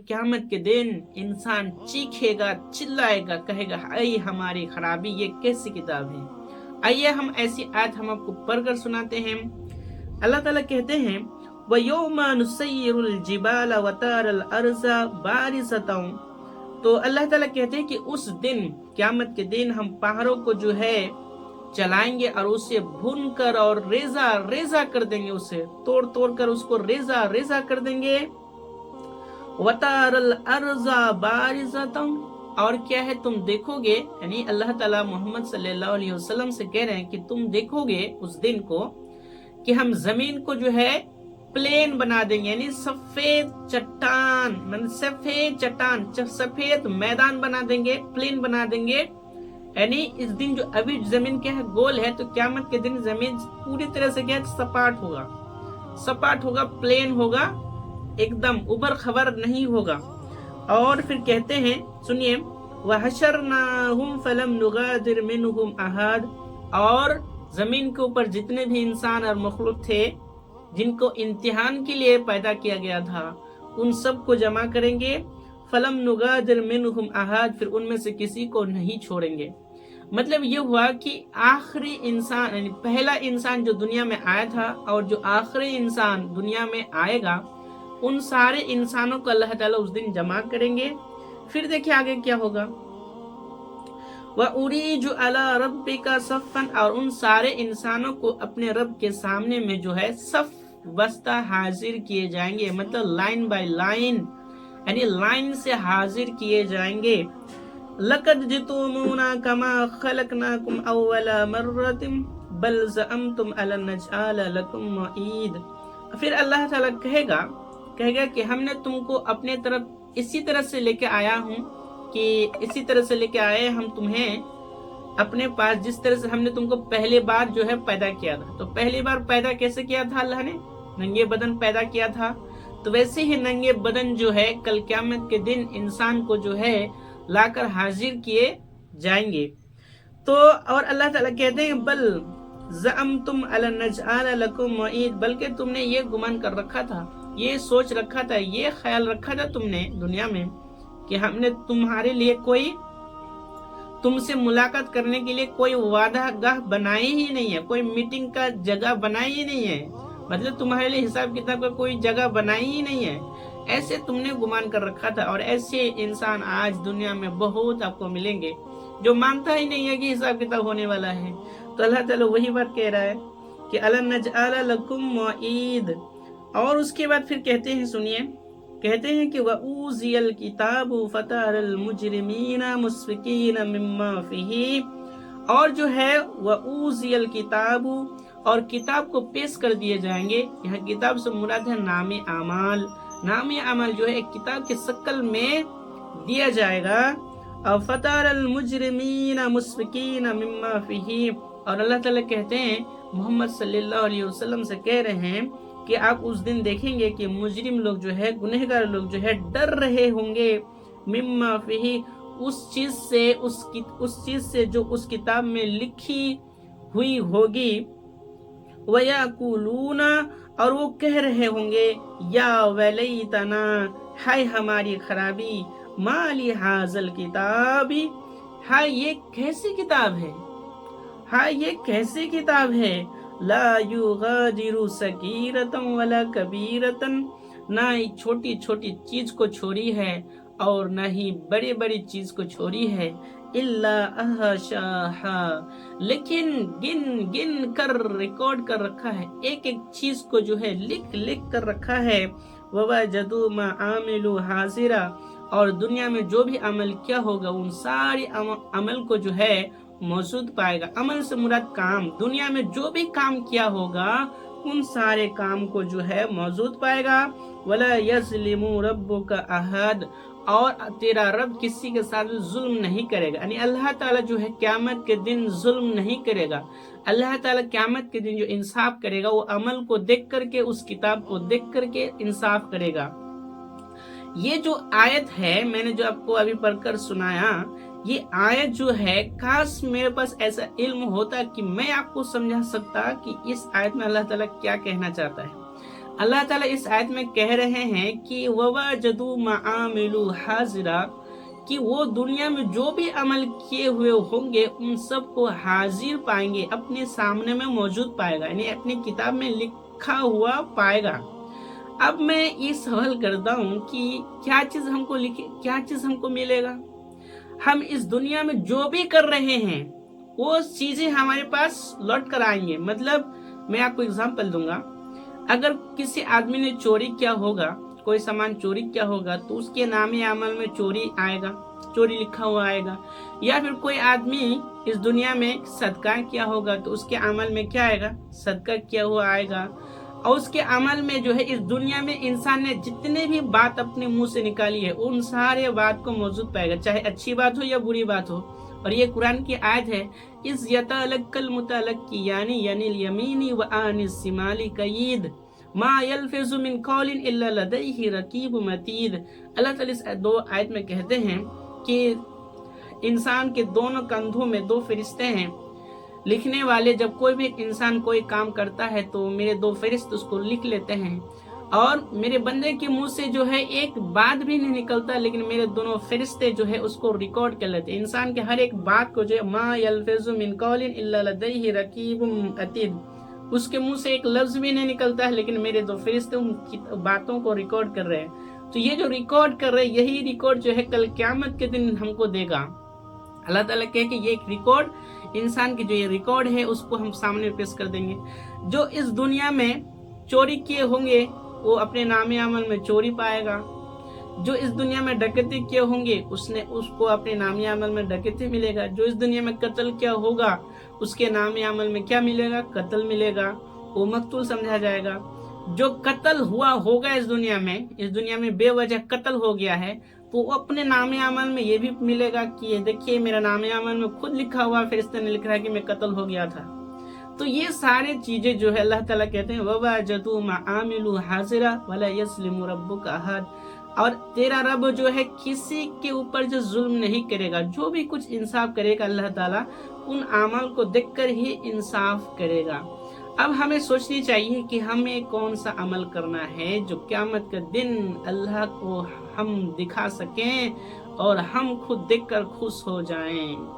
क़यामत के दिन इंसान चीखेगा, चिल्लाएगा, कहेगा हाय हमारी खराबी, ये कैसी किताब है। आइए हम ऐसी आयत हम आपको पढ़कर सुनाते हैं। अल्लाह ताला कहते हैं वयौमा नुसय्यिरुल जिबाला व तारल अर्ज़ा बारिज़तन। तो अल्लाह ताला कहते हैं कि उस दिन, क़यामत के दिन, हम पहाड़ों को जो है चलाएंगे और उसे भून कर और रेजा रेजा कर देंगे, उसे तोड़ तोड़ कर उसको रेजा रेजा कर देंगे। वतारल अर्ज़ा बारिज़तन, और क्या है तुम देखोगे, यानी अल्लाह ताला मोहम्मद सल्लल्लाहु अलैहि वसल्लम से कह रहे हैं कि तुम देखोगे उस दिन को कि हम जमीन को जो है प्लेन बना देंगे, यानी सफेद चट्टान, मतलब सफेद चट्टान, सफेद मैदान बना देंगे, प्लेन बना देंगे। यानी इस दिन जो अभी जमीन क्या है गोल है, तो क़यामत के दिन जमीन पूरी तरह से क्या है सपाट होगा, सपाट होगा, प्लेन होगा, एकदम उबर खबर नहीं होगा। और फिर कहते हैं, सुनिए, वहशरनाहुम फलम नुगादिर मिनहुम अहद, और जमीन के ऊपर जितने भी इंसान और मखलूक थे जिनको इम्तिहान के लिए पैदा किया गया था, उन सब को जमा करेंगे। फलम नुगादिर मिनहुम अहद, फिर उनमें से किसी को नहीं छोड़ेंगे। मतलब ये हुआ कि आखिरी इंसान, यानी पहला इंसान जो दुनिया में आया था और जो आखिरी इंसान दुनिया में आएगा, उन सारे इंसानों को अल्लाह ताला उस दिन जमा करेंगे। फिर देखिए आगे क्या होगा, वउरीजु अला रब्बिका सफ़न, और उन सारे इंसानों को अपने रब के सामने में जो है सफ बस्ता हाजिर किए जाएंगे, मतलब लाइन बाय लाइन, यानी लाइन से हाजिर किए जाएंगे। लक़द जितुमूना कमा खलक़नाकुम अव्वला मर्रतिन बल ज़अमतुम अलन नजअल लकुम मईद। फिर अल्लाह ताला कहेगा कि हमने तुमको अपने तरफ इसी तरह से लेके आया हूँ, कि इसी तरह से लेके आए हम तुम्हें अपने पास, जिस तरह से हमने तुमको पहली बार जो है पैदा किया था। तो पहली बार पैदा कैसे किया था अल्लाह ने, नंगे बदन पैदा किया था। तो वैसे ही नंगे बदन जो है कल क़यामत के दिन इंसान को जो है लाकर हाजिर किए जाएंगे। तो और अल्लाह ताला कहते हैं बल ज़अमतुम अलन नजअल लकुम मईद, बल्कि तुमने ये गुमान कर रखा था, ये सोच रखा था, ये ख्याल रखा था तुमने दुनिया में कि हमने तुम्हारे लिए कोई, तुमसे मुलाकात करने के लिए कोई वादा गाह बनाई ही नहीं है, कोई मीटिंग का जगह बनाई ही नहीं है, मतलब तुम्हारे लिए हिसाब किताब का कोई जगह बनाई ही नहीं है, ऐसे तुमने गुमान कर रखा था। और ऐसे इंसान आज दुनिया में बहुत आपको मिलेंगे जो मानता ही नहीं है कि हिसाब किताब होने वाला है। तो अल्लाह ताला वही बात कह रहा है कि अलन नजअल लकुम मईद। और उसके बाद फिर कहते हैं, सुनिए, कहते हैं कि वऊज़ियल किताबु फतरल मुजरिमीना मुस्फिकीना मिम्मा फीही, और जो है वऊज़ियल किताबु, और किताब को पेश कर दिए जाएंगे। यहाँ किताब से मुराद है नामे आमाल, नामे आमाल जो है एक किताब के शक्ल में दिया जाएगा। और फतरल मुजरिमीना मुस्फिकीना मिम्मा फीही, और अल्लाह ताला कहते हैं मोहम्मद सल्लल्लाहु अलैहि वसल्लम से कह रहे हैं कि आप उस दिन देखेंगे कि मुजरिम लोग जो है, गुनहगार लोग जो है डर रहे होंगे मिम्मा फीही, उस चीज से जो उस किताब में लिखी हुई होगी। वयकुलूना, और वो कह रहे होंगे या वैलैतना, हाय हमारी खराबी, माली हाजल किताबी, हाय ये कैसी किताब है, हाय ये कैसी किताब है, ला युगादिरु सगीरतन वला कबीरतन, ना ही छोटी छोटी चीज को छोड़ी है और ना ही बड़ी बड़ी चीज को छोड़ी है, इल्ला अहशाहा, लेकिन गिन गिन कर रिकॉर्ड कर रखा है, एक एक चीज को जो है लिख लिख कर रखा है। ववजदू मा आमिलू हाजिरा, और दुनिया में जो भी अमल किया होगा उन सारे अमल को जो है मौजूद पाएगा। अमल से मुराद काम, दुनिया में जो भी काम किया होगा उन सारे काम को जो है मौजूद पाएगा। वला यज़लिमु रब्बुका अहद, और तेरा रब किसी के साथ जुल्म नहीं करेगा, यानी अल्लाह ताला जो है क़यामत के दिन जुल्म नहीं करेगा। अल्लाह ताला क़यामत के दिन जो इंसाफ करेगा वो अमल को देख करके, उस किताब को देख करके इंसाफ करेगा। ये जो आयत है मैंने जो आपको अभी पढ़कर सुनाया, ये आयत जो है, काश मेरे पास ऐसा इल्म होता कि मैं आपको समझा सकता कि इस आयत में अल्लाह ताला क्या कहना चाहता है। अल्लाह ताला इस आयत में कह रहे हैं कि ववजदू मामिलू हाजिरा, कि वो दुनिया में जो भी अमल किए हुए होंगे उन सब को हाजिर पाएंगे, अपने सामने में मौजूद पाएगा, यानी अपनी किताब में लिखा हुआ पाएगा। अब मैं ये सवाल करता हूँ कि क्या चीज हमको लिखे, क्या चीज हमको मिलेगा? हम इस दुनिया में जो भी कर रहे हैं वो चीजें हमारे पास लौट कर आएंगे। मतलब मैं आपको एग्जांपल दूंगा, अगर किसी आदमी ने चोरी किया होगा, कोई सामान चोरी किया होगा, तो उसके नामे अमल में चोरी आएगा, चोरी लिखा हुआ आएगा। या फिर कोई आदमी इस दुनिया में सदका किया होगा तो उसके अमल में क्या आएगा? सदका किया हुआ आएगा। और उसके अमल में जो है इस दुनिया में इंसान ने जितने भी बात अपने मुंह से निकाली है उन सारे बात को मौजूद पाएगा, चाहे अच्छी बात हो या बुरी बात हो। और ये कुरान की आयत है, इस यतलक्कल मुतलक्की यानी यानिल यमीनी व आनिस शिमाली कयीद मा यल्फिज़ु मिन कौलिन इल्ला लदैहि रकीबुन अतीद। अल्लाह ताला इस दो आयत में कहते हैं कि इंसान के दोनों कंधों में दो फरिश्ते हैं लिखने वाले। जब कोई भी इंसान कोई काम करता है तो मेरे दो फरिश्ते उसको लिख लेते हैं, और मेरे बंदे के मुंह से जो है एक बात भी नहीं निकलता, लेकिन मेरे दोनों फरिश्ते जो है उसको रिकॉर्ड कर लेते हैं। इंसान के हर एक बात को जो है मा यल्फिज़ु मिन कौलिन इल्ला लदैहि रकीबुन अतीद, उसके मुंह से एक लफ्ज भी नहीं निकलता है, लेकिन मेरे दो फरिश्ते उन बातों को रिकॉर्ड कर रहे हैं। तो ये जो रिकॉर्ड कर रहे हैं, यही रिकॉर्ड जो है कल क़यामत के दिन हमको देगा। अल्लाह ताला कहे कि ये एक रिकॉर्ड, इंसान की जो ये रिकॉर्ड है उसको हम सामने पेश कर देंगे। जो इस दुनिया में चोरी किए होंगे वो अपने नामे अमल में चोरी पाएगा। जो इस दुनिया में डकैती किए होंगे उसको अपने नामे अमल में डकैती मिलेगा। जो इस दुनिया में कत्ल किया होगा उसके नामे अमल में क्या मिलेगा? कत्ल मिलेगा, वो मकतूल समझा जाएगा। जो कत्ल हुआ होगा इस दुनिया में बेवजह कत्ल हो गया है, तो वो अपने नामे अमल में ये भी मिलेगा कि ये देखिए मेरा नामे अमल में खुद लिखा हुआ, फरिश्ते ने लिख रहा है कि मैं कत्ल हो गया था। तो ये सारे चीजें जो है अल्लाह ताला कहते हैं ववजदू मामिलू हाजिरा वला यस्लिमु रब्बुका अहद, और तेरा रब जो है किसी के ऊपर जो जुल्म नहीं करेगा, जो भी कुछ इंसाफ करेगा अल्लाह ताला उन अमल को देखकर ही इंसाफ करेगा। अब हमें सोचनी चाहिए कि हमें कौन सा अमल करना है जो क़यामत के दिन अल्लाह को हम दिखा सकें और हम खुद देखकर खुश हो जाएं।